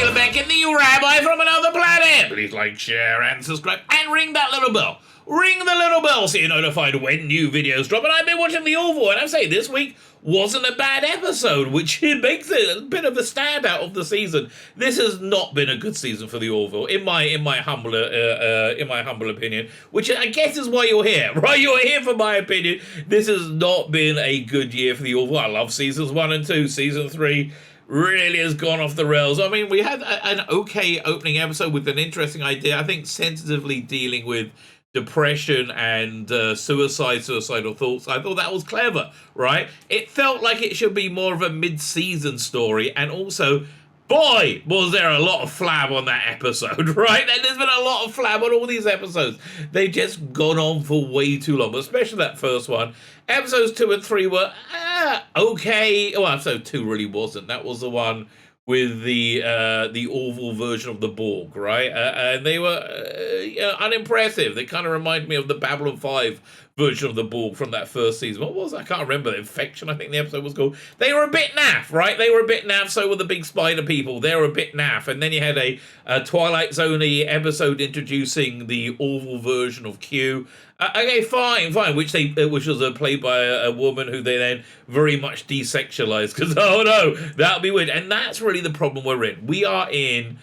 Tzvi Lebetkin, the Rabbi from another planet. Please like, share, and subscribe, and ring that little bell. Ring the little bell so you're notified when new videos drop. And I've been watching the Orville, and I say this week wasn't a bad episode, which makes it a bit of a standout of the season. This has not been a good season for the Orville, in my humble opinion, which I guess is why you're here, right? You're here for my opinion. This has not been a good year for the Orville. I love seasons 1 and 2. Season 3 really has gone off the rails. I mean, we had an okay opening episode with an interesting idea, I think sensitively dealing with depression and suicidal thoughts. I thought that was clever, right? It felt like it should be more of a mid-season story, and also, boy, was there a lot of flab on that episode, right? And there's been a lot of flab on all these episodes. They've just gone on for way too long, but especially that first one. Episodes 2 and 3 were okay. Well, episode 2 really wasn't. That was the one with the Orville version of the Borg, right? And they were unimpressive. They kind of remind me of the Babylon 5 version of the Borg from that first season. What was I can't remember. The Infection, I think the episode was called. They were a bit naff, right? They were a bit naff. So were the big spider people. They were a bit naff. And then you had a Twilight Zone-y episode introducing the Orville version of Q. Okay, fine, which was played by a woman who they then very much desexualized, because, oh no, that'll be weird. And that's really the problem we're in. We are in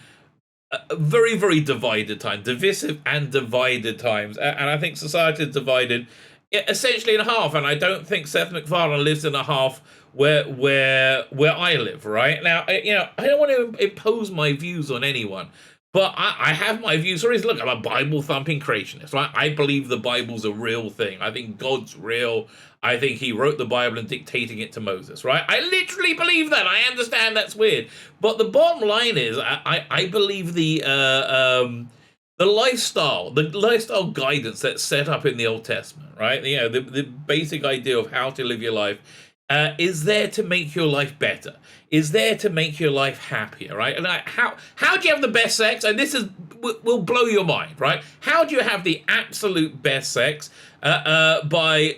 a very, very divided time, divisive and divided times. And I think society is divided essentially in half. And I don't think Seth MacFarlane lives in a half where I live, right? Now, I don't want to impose my views on anyone, but I have my views. Look, I'm a Bible-thumping creationist, right? I believe the Bible's a real thing. I think God's real. I think he wrote the Bible and dictating it to Moses, right? I literally believe that. I understand that's weird. But the bottom line is, I believe the lifestyle guidance that's set up in the Old Testament, right? The basic idea of how to live your life is there to make your life better, is there to make your life happier, right? And how do you have the best sex? And this will blow your mind, right? How do you have the absolute best sex? By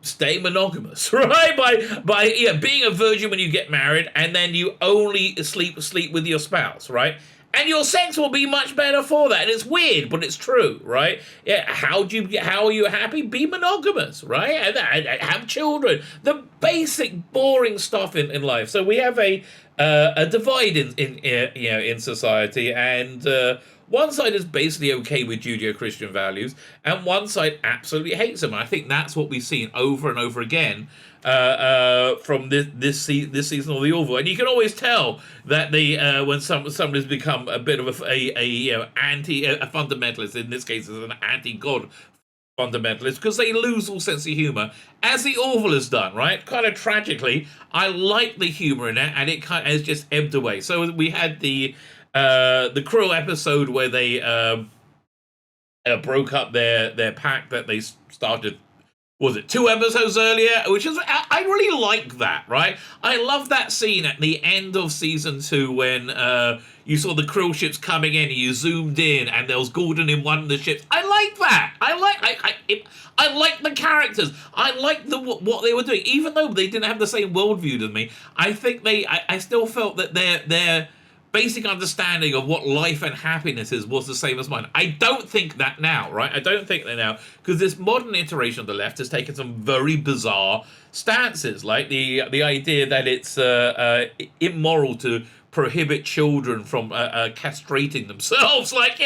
staying monogamous, right? By being a virgin when you get married, and then you only sleep with your spouse, right? And your sex will be much better for that. And it's weird, but it's true, right? Yeah. How are you happy? Be monogamous, right? And have children. The basic, boring stuff in life. So we have a divide in society, and one side is basically okay with Judeo-Christian values, and one side absolutely hates them. And I think that's what we've seen over and over again from this season of the Orville. And you can always tell that when somebody's become a bit of a fundamentalist, in this case, is an anti-God fundamentalist, because they lose all sense of humor, as the Orville has done, right? Kind of tragically, I like the humor in it, and it kind of has just ebbed away. So we had the cruel episode where they broke up their pact that they started, was it 2 episodes earlier? Which is, I really like that, right? I love that scene at the end of season 2 when you saw the krill ships coming in, and you zoomed in, and there was Gordon in one of the ships. I like that. I like the characters. I like what they were doing, even though they didn't have the same worldview as me. I think I still felt that their basic understanding of what life and happiness is was the same as mine. I don't think that now, right? I don't think that now, because this modern iteration of the left has taken some very bizarre stances, like the idea that it's immoral to prohibit children from castrating themselves, like,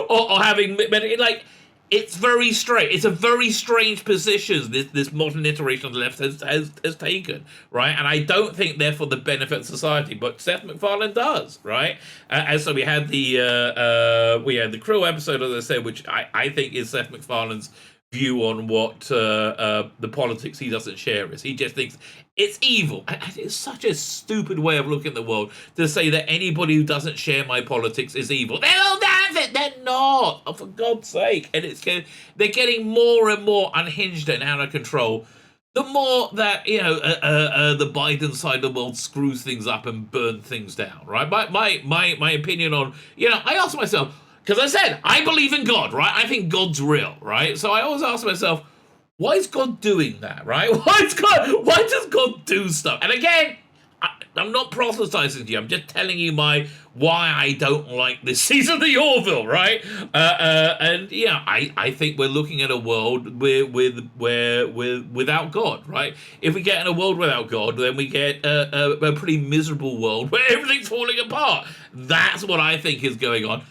or having, like, it's very strange. It's a very strange position this modern iteration of the left has taken, right? And I don't think, therefore, the benefit of society, but Seth MacFarlane does, right? And so we had the cruel episode, as I said, which I think is Seth MacFarlane's view on what the politics he doesn't share is. He just thinks it's evil. And it's such a stupid way of looking at the world to say that anybody who doesn't share my politics is evil. They don't have it. They're not. Oh, for God's sake. And they're getting more and more unhinged and out of control the more that, the Biden side of the world screws things up and burns things down, right? My opinion on, I ask myself, because I said, I believe in God, right? I think God's real, right? So I always ask myself, why is God doing that, right? Why does God do stuff? And again, not proselytizing to you. I'm just telling you why I don't like this season of the Orville, right? And yeah, I think we're looking at a world without God, right? If we get in a world without God, then we get a pretty miserable world where everything's falling apart. That's what I think is going on.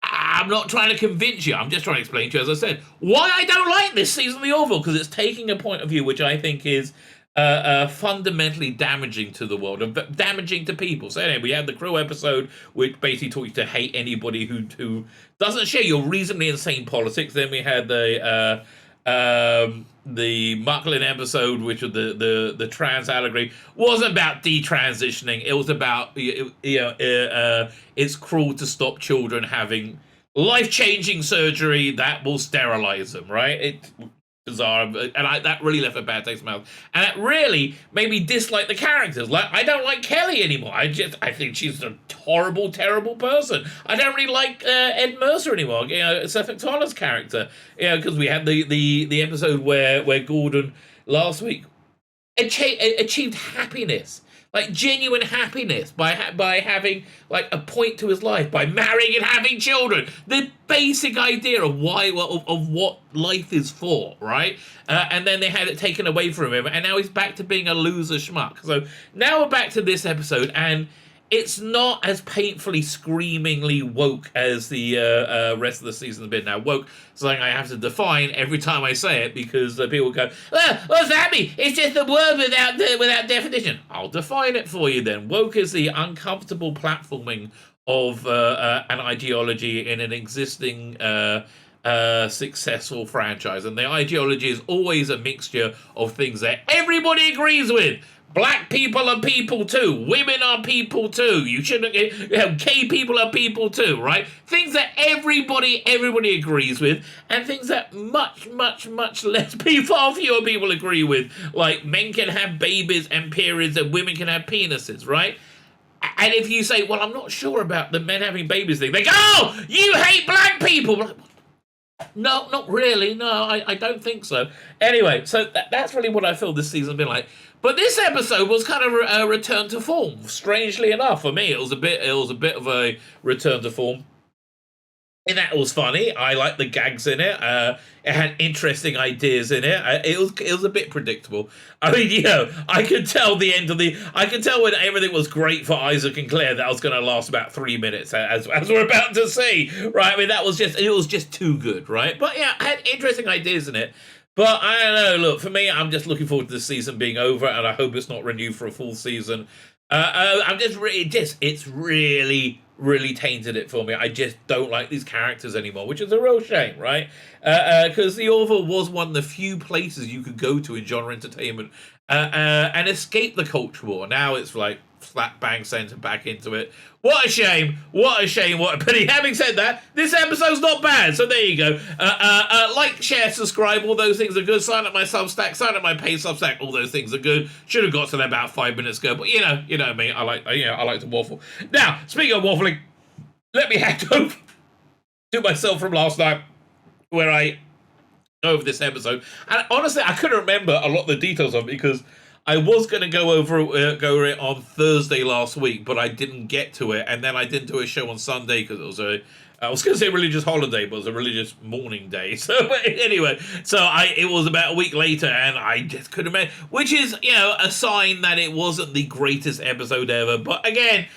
I'm not trying to convince you. I'm just trying to explain to you, as I said, why I don't like this season of the Orville, because it's taking a point of view which I think is fundamentally damaging to the world and damaging to people. So anyway, we had the Crew episode, which basically taught you to hate anybody who doesn't share your reasonably insane politics. Then we had the Mucklin episode, which was the trans allegory, wasn't about detransitioning. It was about it's cruel to stop children having life-changing surgery that will sterilize them, right? It's bizarre, and that really left a bad taste in my mouth, and it really made me dislike the characters. Like, I don't like Kelly anymore. I think she's a horrible, terrible person. I don't really like Ed Mercer anymore. Seth MacFarlane's character. Because we had the episode where Gordon last week achieved happiness. Like genuine happiness by having like a point to his life, by marrying and having children. The basic idea of what life is for, right? And then they had it taken away from him, and now he's back to being a loser schmuck. So now we're back to this episode, and it's not as painfully, screamingly woke as the rest of the season has been. Now, woke is something I have to define every time I say it, because people go, what's that mean? It's just a word without definition. I'll define it for you then. Woke is the uncomfortable platforming of an ideology in an existing successful franchise. And the ideology is always a mixture of things that everybody agrees with. Black people are people too. Women are people too. You shouldn't get, gay people are people too, right? Things that everybody agrees with, and things that much less far fewer people agree with. Like, men can have babies and periods, and women can have penises, right? And if you say, well, I'm not sure about the men having babies thing, they go, oh, you hate black people. Like, no, not really. No, I don't think so. Anyway, so that's really what I feel this season's been like. But this episode was kind of a return to form. Strangely enough, for me, it was a bit of a return to form. And that was funny. I liked the gags in it. It had interesting ideas in it. It was a bit predictable. I mean, I could tell I could tell when everything was great for Isaac and Claire, that was going to last about 3 minutes, as we're about to see, right? I mean, it was just too good, right? But yeah, it had interesting ideas in it. But I don't know, look, for me, I'm just looking forward to the season being over, and I hope it's not renewed for a full season. It's really tainted it for me. I just don't like these characters anymore, which is a real shame, right? Because the Orville was one of the few places you could go to in genre entertainment and escape the culture war. Now it's like slap bang center back into it. What a shame! What a shame! What a pity! Having said that, this episode's not bad, so there you go. Like, share, subscribe, all those things are good. Sign up my Substack, sign up my paid Substack, all those things are good. Should have got to that about 5 minutes ago, but you know me, I like to waffle. Now, speaking of waffling, let me head over to myself from last night, where I go over this episode, and honestly, I couldn't remember a lot of the details of it because I was going to go over it on Thursday last week, but I didn't get to it, and then I didn't do a show on Sunday because it was I was going to say religious holiday, but it was a religious mourning day. So anyway, it was about a week later, and I just couldn't remember, which is, a sign that it wasn't the greatest episode ever. But again,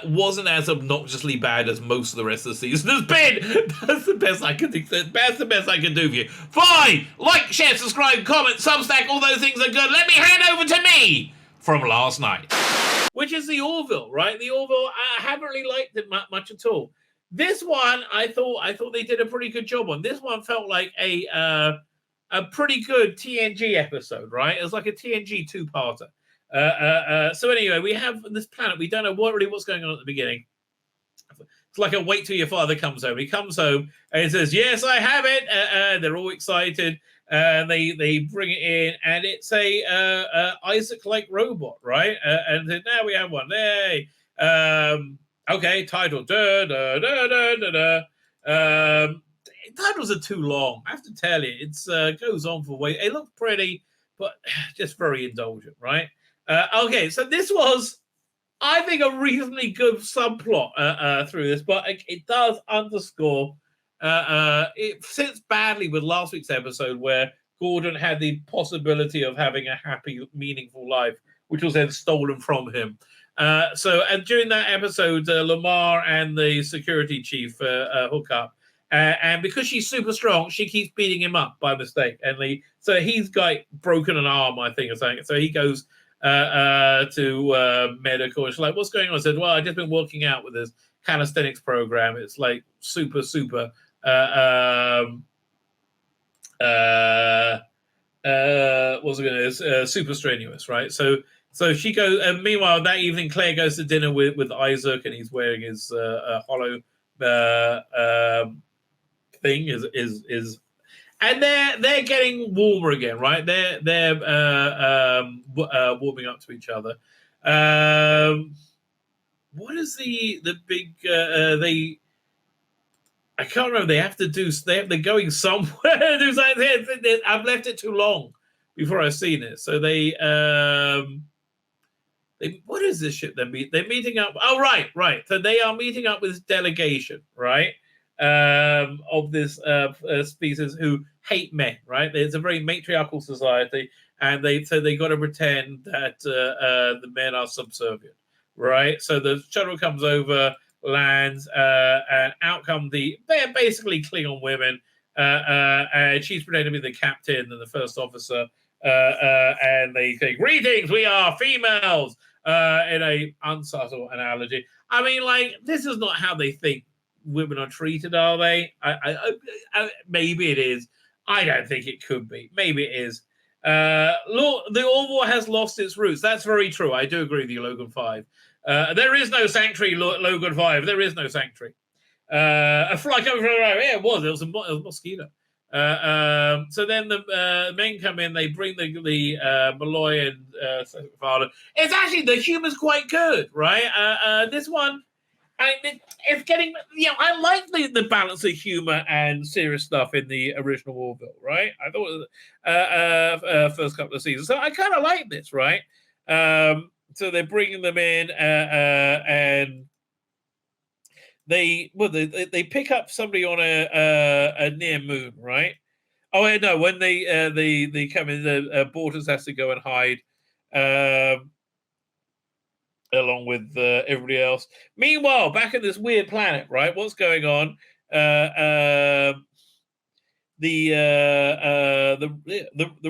wasn't as obnoxiously bad as most of the rest of the season has been. That's the best I can think. That's the best I can do for you. Fine! Like, share, subscribe, comment, Substack, all those things are good. Let me hand over to me from last night, which is the Orville, right? The Orville, I haven't really liked it much at all. This one, I thought they did a pretty good job on. This one felt like a pretty good TNG episode, right? It was like a TNG two-parter. So anyway, we have this planet. We don't know what's going on at the beginning. It's like a wait till your father comes home. He comes home and he says, "Yes, I have it." They're all excited. They bring it in, and it's a Isaac-like robot, right? And then now we have one. Hey, okay, title. Titles are too long. I have to tell you, it goes on for way. It looks pretty, but just very indulgent, right? Okay, so this was, I think, a reasonably good subplot through this, but it does underscore it sits badly with last week's episode where Gordon had the possibility of having a happy, meaningful life, which was then stolen from him. And during that episode, Lamar and the security chief hook up. And because she's super strong, she keeps beating him up by mistake. So he's got broken an arm, I think, or something. So he goes to medical. She's like, what's going on? I said, well, I've just been working out with this calisthenics program. It's like super super super strenuous, right? So she goes, and meanwhile that evening Claire goes to dinner with Isaac, and he's wearing his hollow thing is and they're getting warmer again, right? They're warming up to each other. What is the big they? I can't remember. They have to do. They're going somewhere. I've left it too long before I've seen it. So they what is this shit? They're meeting up. Oh, right. So they are meeting up with this delegation, right? Of this species who hate men, right? It's a very matriarchal society, and they got to pretend that the men are subservient, right? So the shuttle comes over, lands, and out come they're basically Klingon women, and she's pretending to be the captain and the first officer, and they say, "Greetings, we are females," in a unsubtle analogy. I mean, like, this is not how they think women are treated, are they? Maybe it is. I don't think it could be. Maybe it is. The Orville has lost its roots. That's very true. I do agree with you, Logan 5. There is no sanctuary, Logan 5. There is no sanctuary. A fly coming from the right. Yeah, it was. It was a mosquito. So then the men come in. They bring the Malloy and father. It's actually, the humor's quite good, right? This one, it's getting, I like the balance of humor and serious stuff in the original Orville, right? I thought it was first couple of seasons. So I kind of like this, right? So they're bringing them in, and they pick up somebody on a near moon, right? Oh, no, when they come in, Bortons has to go and hide. Along with everybody else. Meanwhile, back in this weird planet, right? What's going on? The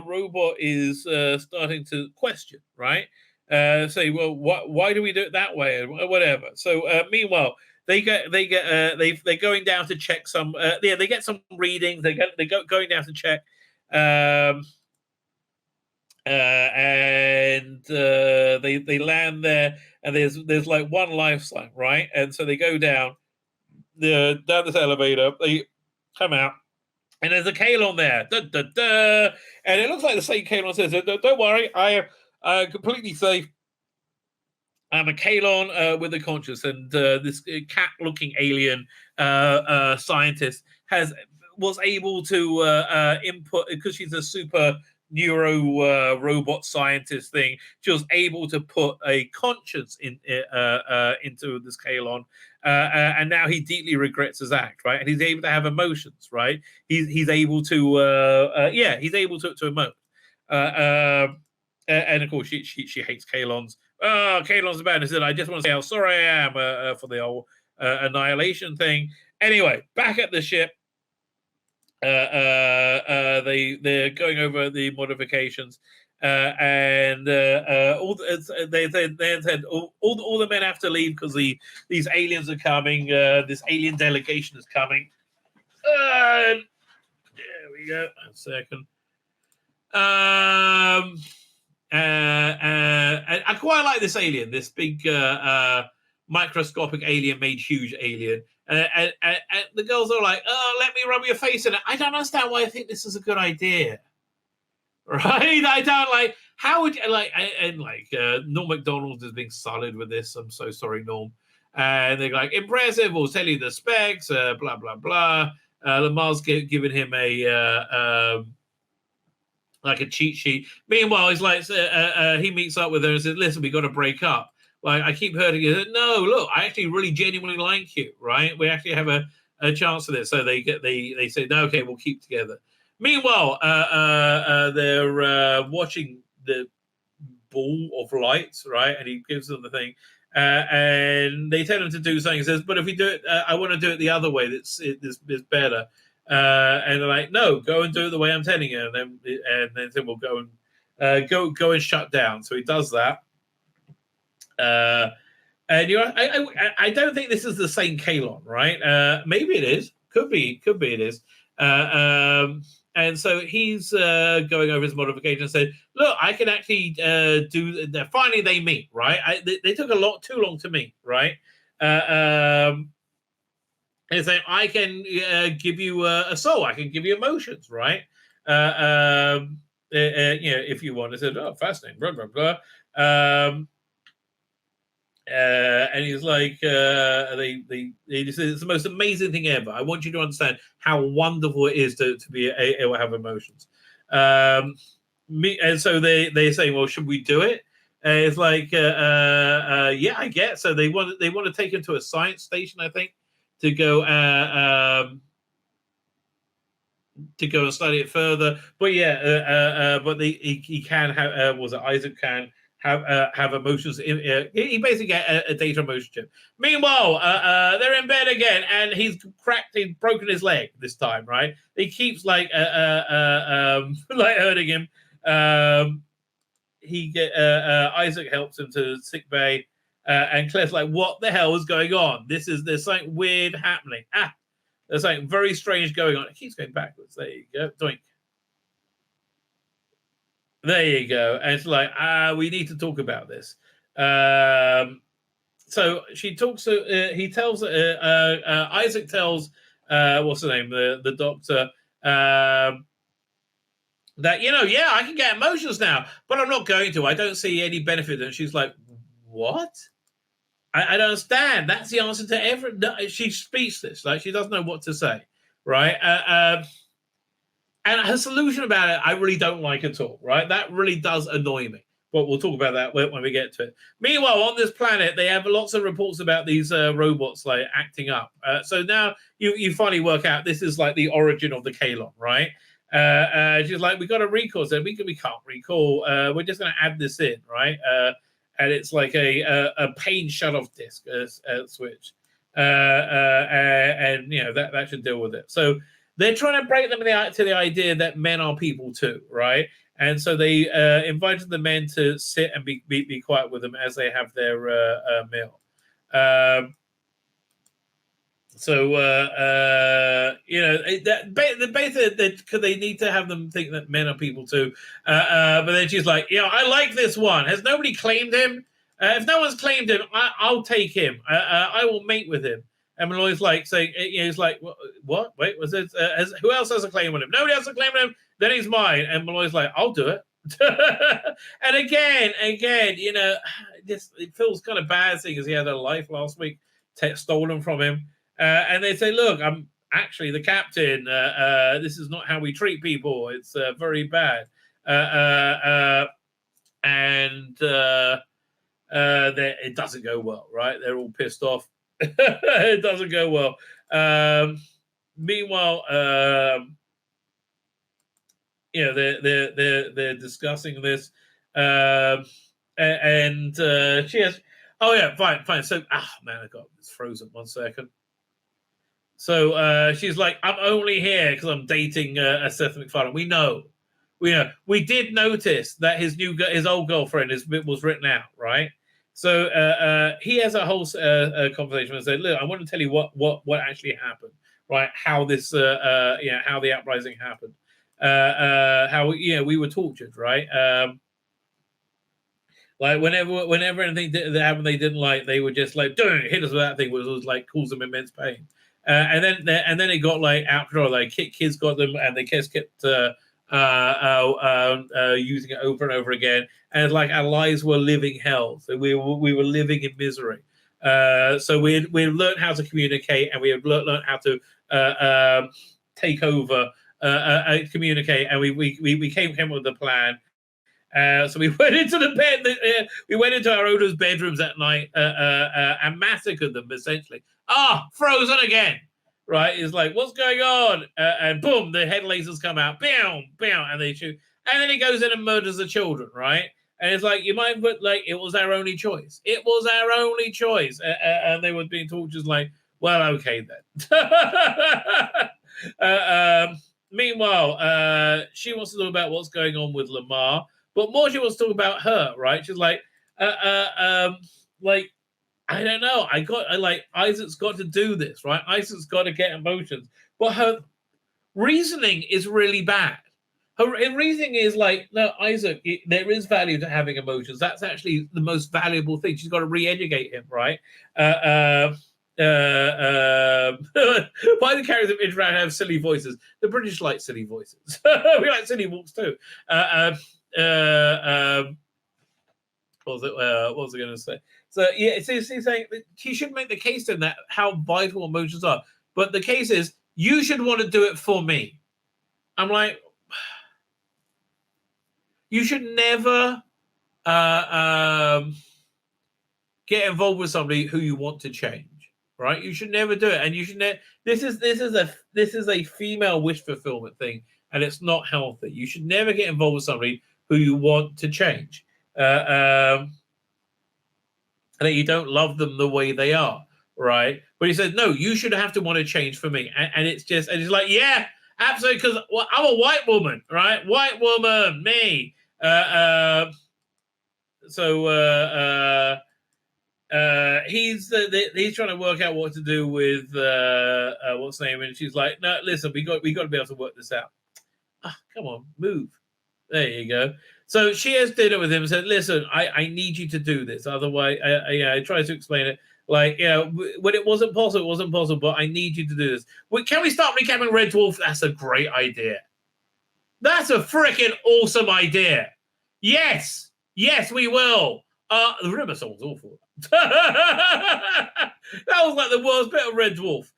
robot is starting to question, right? Say, well, why do we do it that way, and whatever. So meanwhile, they're going down to check some. They get some readings. They going down to check. And they land there, and there's like one life sign, right? And so they go down this elevator. They come out, and there's a Kalon there, and it looks like the same Kalon says, "Don't worry, I am completely safe. I'm a Kalon with a conscience." And this cat-looking alien scientist was able to input, because she's a super neuro robot scientist thing. She was able to put a conscience into this Kalon, and now he deeply regrets his act, right? And he's able to have emotions, right? He's able to he's able to emote, and of course she hates Kalons. Oh, Kalon's bad. And I said, I just want to say how sorry I am for the whole annihilation thing. Anyway, back at the ship. They're going over the modifications, and all the men have to leave because these aliens are coming. This alien delegation is coming. There we go. A second. And I quite like this alien. This big microscopic alien made huge alien. And the girls are like, "Oh, let me rub your face in it." I don't understand why I think this is a good idea, right? I don't like. How would you like? And Norm Macdonald is being solid with this. I'm so sorry, Norm. And they're like, "Impressive. We'll tell you the specs." Blah blah blah. Lamar's giving him a like a cheat sheet. Meanwhile, he's like, he meets up with her and says, "Listen, we got to break up. Like, I keep hurting you. No, look, I actually really genuinely like you, right? We actually have a chance for this." So they say, "No, okay, we'll keep together." Meanwhile, they're watching the ball of lights, right? And he gives them the thing, and they tell him to do something. He says, "But if we do it, I want to do it the other way. That's better." And they're like, "No, go and do it the way I'm telling you." And then we'll go and go and shut down. So he does that. And I don't think this is the same Kalon, right? Maybe it is. Could be it is. And so he's going over his modification and said, "Look, I can actually do." Finally, they meet, right? They took too long to meet, right? And saying, "I can give you a soul. I can give you emotions, right? If you want." I said, "Oh, fascinating." Blah blah blah. And he's like, they just said, "It's the most amazing thing ever. I want you to understand how wonderful it is to be able to have emotions." And so they say, "Well, should we do it?" And it's like, yeah, I guess. So they want to take him to a science station, I think, to go and study it further. But yeah, but he can have. Was it Isaac can have emotions? He basically get a data emotion chip. Meanwhile, they're in bed again, and he's broken his leg this time. Right? He keeps like hurting him. Isaac helps him to sick bay, and Claire's like, "What the hell is going on? There's something weird happening. There's something very strange going on." It keeps going backwards. There you go. Doink. There you go. And it's like, we need to talk about this. So she talks to, he tells, Isaac tells, what's the name? The doctor, that, yeah, I can get emotions now, but I'm not going to. I don't see any benefit. And she's like, "What? I don't understand." That's the answer to every. She's speechless. Like, she doesn't know what to say. Right. And her solution about it, I really don't like at all, right? That really does annoy me. But we'll talk about that when we get to it. Meanwhile, on this planet, they have lots of reports about these robots like acting up. So now you finally work out this is like the origin of the Kalon, right? She's like, "We got to recall." So we can't recall. We're just going to add this in, right? And it's like a pane shut-off disk switch, and that should deal with it. So they're trying to break them to the idea that men are people too, right? And so they invited the men to sit and be quiet with them as they have their meal. Because they need to have them think that men are people too. But then she's like, "I like this one. Has nobody claimed him? If no one's claimed him, I'll take him. I will mate with him." And Malloy's like saying, he's like, "What? Wait, was it? Who else has a claim on him? Nobody else has a claim on him. Then he's mine." And Malloy's like, "I'll do it." And again, it feels kind of bad, seeing as he had a life last week stolen from him. And they say, "Look, I'm actually the captain. This is not how we treat people. It's very bad." And it doesn't go well, right? They're all pissed off. It doesn't go well. Meanwhile, they're discussing this, and she has. Oh yeah, fine. So, man, I got it's frozen. 1 second. So she's like, "I'm only here because I'm dating Seth MacFarlane." We know. We did notice that his old girlfriend was written out, right? So he has a whole conversation and said, "Look, I want to tell you what actually happened, right? How this, how the uprising happened, how we were tortured, right? Like whenever anything that happened they didn't like, they were just like, don't hit us with that thing, which was like cause them immense pain. And then it got like out of control. Like kids got them, and they just kept using it over and over again. And like our lives were living hell. So we were living in misery. So we learned how to communicate, and we have learned how to take over communicate, and we came up with a plan. So we went into the bed. We went into our owners' bedrooms that night and massacred them, essentially. Frozen again. Right? It's like, what's going on? And boom, the head lasers come out. Bam, bam, and they shoot. And then he goes in and murders the children, right? And it's like, you might put, like, it was our only choice. It was our only choice. And they were being told just like, well, okay then. Meanwhile, she wants to know about what's going on with Lamar. But more she wants to talk about her, right? She's like, like, I don't know. Isaac's got to do this, right? Isaac's got to get emotions. But her reasoning is really bad. Her reasoning is like, no, Isaac, there is value to having emotions. That's actually the most valuable thing. She's got to re-educate him, right? Why the characters of Israel have silly voices? The British like silly voices. We like silly walks too. What was I going to say? So yeah, he's saying he should make the case in that how vital emotions are. But the case is, you should want to do it for me. I'm like, you should never get involved with somebody who you want to change, right? You should never do it, and you should never. This is a female wish fulfillment thing, and it's not healthy. You should never get involved with somebody who you want to change, and that you don't love them the way they are, right? But he said, no, you should have to want to change for me, and it's like, yeah, absolutely, because I'm a white woman, right? White woman, me. He's trying to work out what to do with what's her name, and she's like, no, listen, we got to be able to work this out. Come on, move. There you go. So she has dinner with him and said, listen, I need you to do this. Otherwise, I tries to explain it. Like, when it wasn't possible, but I need you to do this. Can we start recapping Red Dwarf? That's a great idea. That's a freaking awesome idea. Yes, we will. The Rimmer song was awful. That was like the worst bit of Red Dwarf.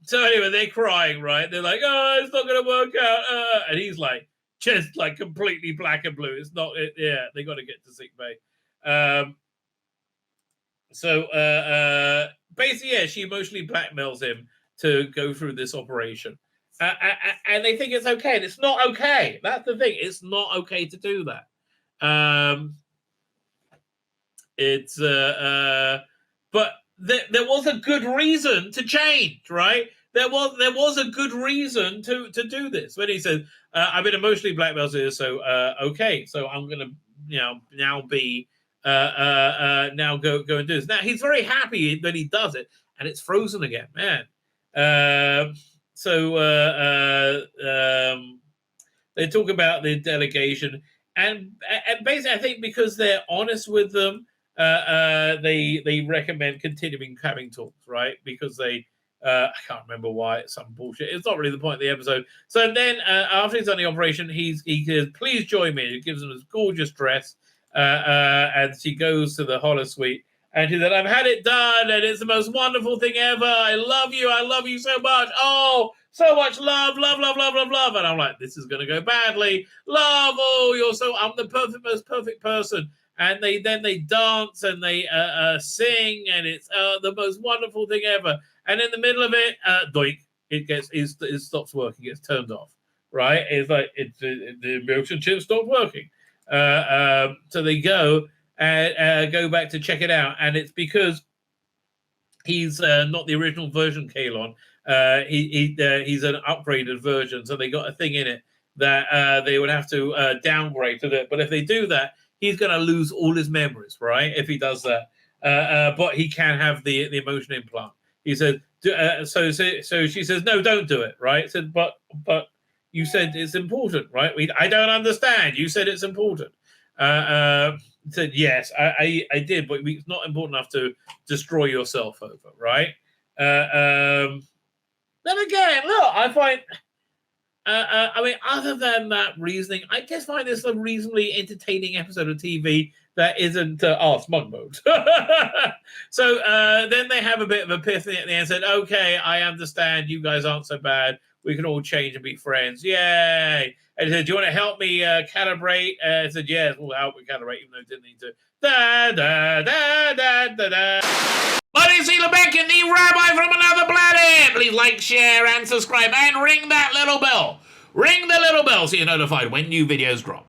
So anyway, they're crying, right? They're like, oh, it's not going to work out. And he's like, just like completely black and blue. It's not, they got to get to sick bay. Basically, yeah, she emotionally blackmails him to go through this operation. And they think it's okay. And it's not okay. That's the thing. It's not okay to do that. But there was a good reason to change, right? There was a good reason to do this. When he said, I've been emotionally blackmailed here, so okay, so I'm gonna now be now go and do this. Now he's very happy that he does it, and it's frozen again, man. They talk about the delegation, and basically, I think because they're honest with them, they recommend continuing having talks, right? Because they, I can't remember why, it's some bullshit. It's not really the point of the episode. So then, after he's done the operation, he says, "Please join me." He gives him this gorgeous dress, and she goes to the holosuite. And she said, "I've had it done, and it's the most wonderful thing ever. I love you so much. Oh, so much love. And I'm like, this is going to go badly. Love, I'm the most perfect person. And they dance and they sing, and it's the most wonderful thing ever. And in the middle of it, doink, it stops working. It's turned off, right? It's like the emotion chip stopped working. So they go and go back to check it out, and it's because he's not the original version Kalon. He's an upgraded version, so they got a thing in it that they would have to downgrade to that. But if they do that, he's going to lose all his memories, right? If he does that, but he can have the emotion implant. He said, so she says, no, don't do it, right? I said, but you said it's important, right? I don't understand. You said it's important. Said, yes, I did, but it's not important enough to destroy yourself over, right? Then again, look, I find, I mean, other than that reasoning, I just find this a reasonably entertaining episode of TV that isn't smug mode. So then they have a bit of epiphany at the end and said, okay, I understand, you guys aren't so bad. we can all change and be friends. Yay! And he said, do you want to help me calibrate? I said, yes, we'll help me calibrate, even though I didn't need to. Da, da, da, da, da, da. My name's Tzvi Lebetkin, the Rabbi from another planet. Please like, share, and subscribe, and ring that little bell. Ring the little bell so you're notified when new videos drop.